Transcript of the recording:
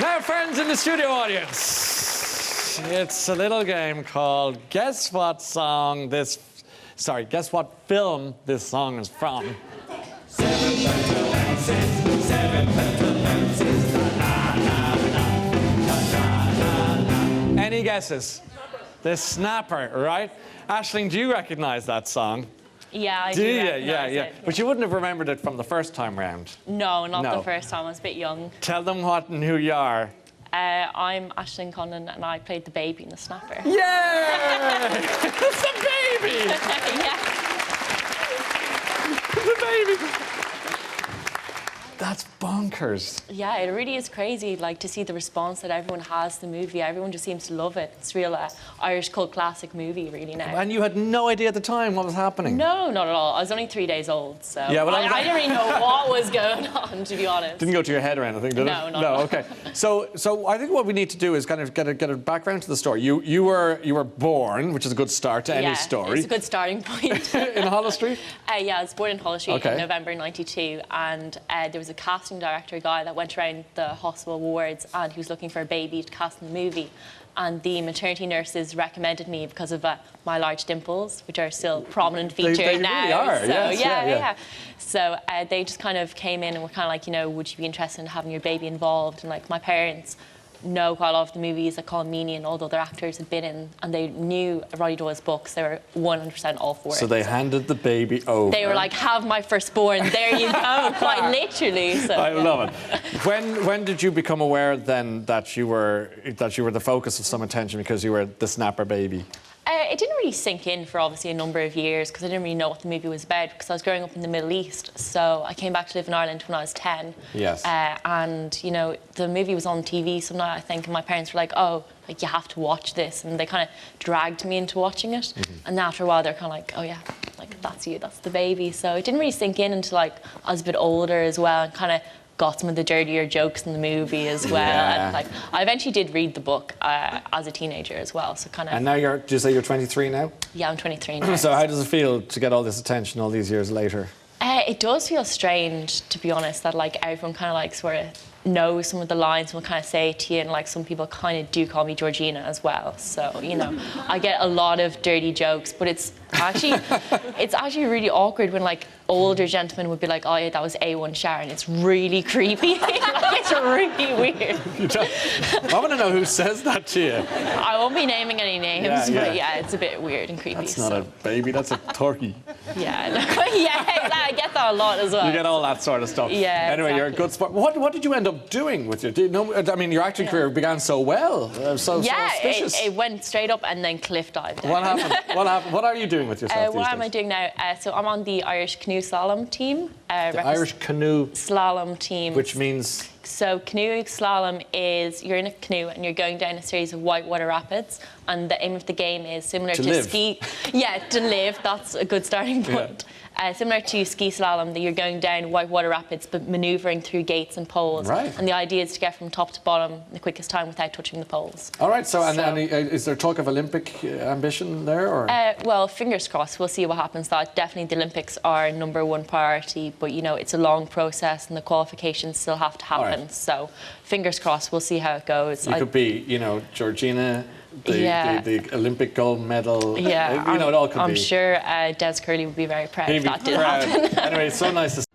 Now, friends in the studio audience, it's a little game called Guess What Song This... Sorry, guess what film this song is from. Seven little lenses, Any guesses? The Snapper, right? Aisling, do you recognise that song? Yeah, I do recognise it. But you wouldn't have remembered it from the first time round. No, not the first time. I was a bit young. Tell them what and who you are. I'm Aisling Conlan, and I played the baby in The Snapper. Yeah! It's the baby! Yeah. The baby! That's bonkers. Yeah, it really is crazy, like, to see the response that everyone has to the movie. Everyone just seems to love it. It's a real Irish cult classic movie, really, now. And you had no idea at the time what was happening? No, not at all. I was only 3 days old, so yeah, well, I didn't really know what was going on, to be honest. Didn't go to your head or anything, did it? No, not at all. Okay. So I think what we need to do is kind of get a background to the story. You were born, which is a good start to any story. It's a good starting point. In Holles Street? Yeah, I was born in Holles Street in November '92, and there was a casting director guy that went around the hospital wards, and he was looking for a baby to cast in the movie. And the maternity nurses recommended me because of my large dimples, which are still prominent feature they now. Really are. So, yes, yeah. So they just kind of came in and were kind of like, you know, would you be interested in having your baby involved? And like, my parents know quite a lot of the movies that Colin Meaney and all the other actors had been in, and they knew Roddy Doyle's books. They were 100% all for it. So they handed the baby over. They were like, have my firstborn, there you go, quite literally. So, I love it. When did you become aware then that you were the focus of some attention because you were the Snapper baby? It didn't really sink in for obviously a number of years because I didn't really know what the movie was about because I was growing up in the Middle East. So I came back to live in Ireland when I was 10. Yes. And, you know, the movie was on TV some night, I think, and my parents were like, oh, like, you have to watch this. And they kind of dragged me into watching it. And after a while, they're kind of like, oh, yeah, like, that's you, that's the baby. So it didn't really sink in until, like, I was a bit older as well and kind of got some of the dirtier jokes in the movie as well. Yeah. And like, I eventually did read the book as a teenager as well, so kind of... And now did you say you're 23 now? Yeah, I'm 23 now. So how does it feel to get all this attention all these years later? It does feel strange, to be honest, that like everyone kind of like sort of knows some of the lines and will kind of say it to you, and like some people kind of do call me Georgina as well. So, you know, I get a lot of dirty jokes, but it's actually really awkward when like older gentlemen would be like, oh yeah, that was A1 Sharon. It's really creepy. It's really weird. I want to know who says that to you. I won't be naming any names, but yeah, it's a bit weird and creepy. That's not a baby, that's a turkey. Yeah, yeah, exactly. I get that a lot as well. You get all that sort of stuff. Yeah, anyway, exactly. You're a good sport. What did you end up doing with your... I mean, your acting career began so well, so auspicious. It went straight up and then cliff dived down. What happened? What are you doing with yourself these What days? am I doing now? So I'm on the Irish canoe slalom team. The Irish canoe... Slalom team. Which means... So canoe slalom is you're in a canoe and you're going down a series of whitewater rapids, and the aim of the game is similar to ski. Yeah, to live. That's a good starting point. Similar to ski slalom, that you're going down whitewater rapids but manoeuvring through gates and poles. Right. And the idea is to get from top to bottom in the quickest time without touching the poles. All right. So, and is there talk of Olympic ambition there, or? Well, fingers crossed. We'll see what happens. That definitely the Olympics are #1 priority, but you know it's a long process and the qualifications still have to happen. Right. So, fingers crossed. We'll see how it goes. You could be, you know, Georgina. The Olympic gold medal. Yeah, you know, it all could be. I'm sure Des Curley would be very proud if that did happen. Anyway, it's so nice to see